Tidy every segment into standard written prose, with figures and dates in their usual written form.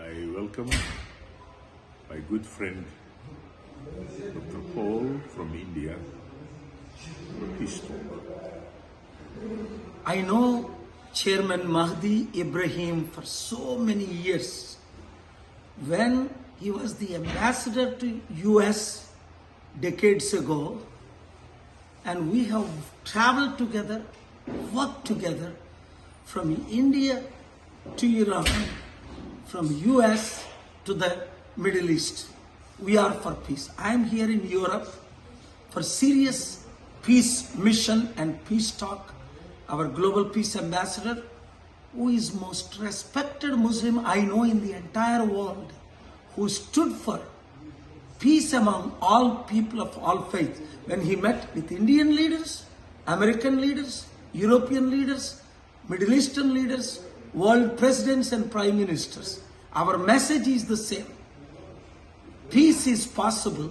I welcome my good friend Dr. Paul from India for Peace Talk. I know Chairman Mahdi Ibrahim for so many years. When he was the ambassador to US decades ago, and we have traveled together, worked together from India to Iran, from US to the Middle East. We are for peace. I am here in Europe for serious peace mission and peace talk. Our global peace ambassador, who is most respected Muslim I know in the entire world, who stood for peace among all people of all faiths. When he met with Indian leaders, American leaders, European leaders, Middle Eastern leaders, world presidents and prime ministers, our message is the same. Peace is possible.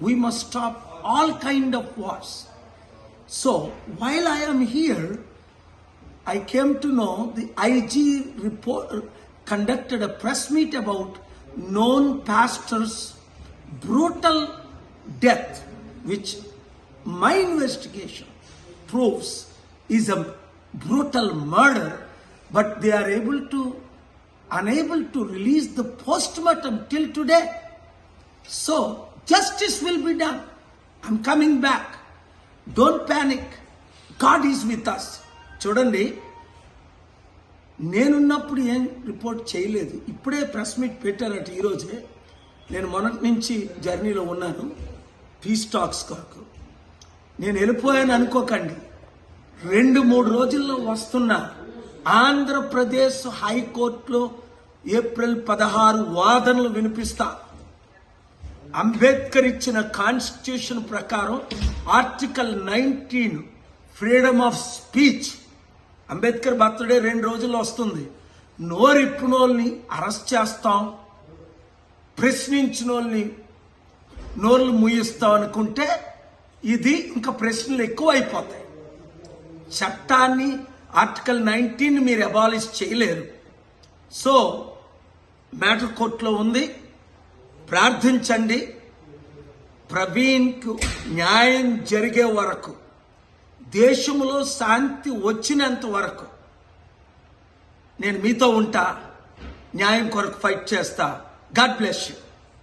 We must stop all kind of wars. So while I am here, I came to know the IG report conducted a press meet about known pastor's brutal death, which my investigation proves is a brutal murder, but they are unable to release the postmortem till today. So justice will be done. I'm coming back. Don't panic. God is with us. చూడండి, నేనున్నప్పుడు ఏం report చేయలేదు. ఇప్పుడే press meet పెట్టారట ఈరోజే. నేను మొన్నటి నుంచి జర్నీలో ఉన్నాను పీస్ టాక్స్ కొరకు. నేను వెళ్ళిపోయాను అనుకోకండి. 2-3 రోజుల్లో వస్తున్నా. ఆంధ్రప్రదేశ్ హైకోర్టులో ఏప్రిల్ 16 వాదనలు వినిపిస్తా. అంబేద్కర్ ఇచ్చిన కాన్స్టిట్యూషన్ ప్రకారం article 19 freedom of speech. Ambedkar birthday 2 రోజుల్లో వస్తుంది. నోరిప్పునోల్ని అరెస్ట్ చేస్తాం, ప్రశ్నించిన వాళ్ళని నోర్లు ముయిస్తాం అనుకుంటే ఇది ఇంకా ప్రశ్నలు ఎక్కువ అయిపోతాయి. చట్టాన్ని ఆర్టికల్ 19 మీరు అబాలిష్ చేయలేరు. సో మ్యాటర్ కోర్టులో ఉంది. ప్రార్థించండి. ప్రవీణ్కు న్యాయం జరిగే వరకు, దేశంలో శాంతి వచ్చినంత వరకు నేను మీతో ఉంటా. న్యాయం కొరకు ఫైట్ చేస్తా. God bless you.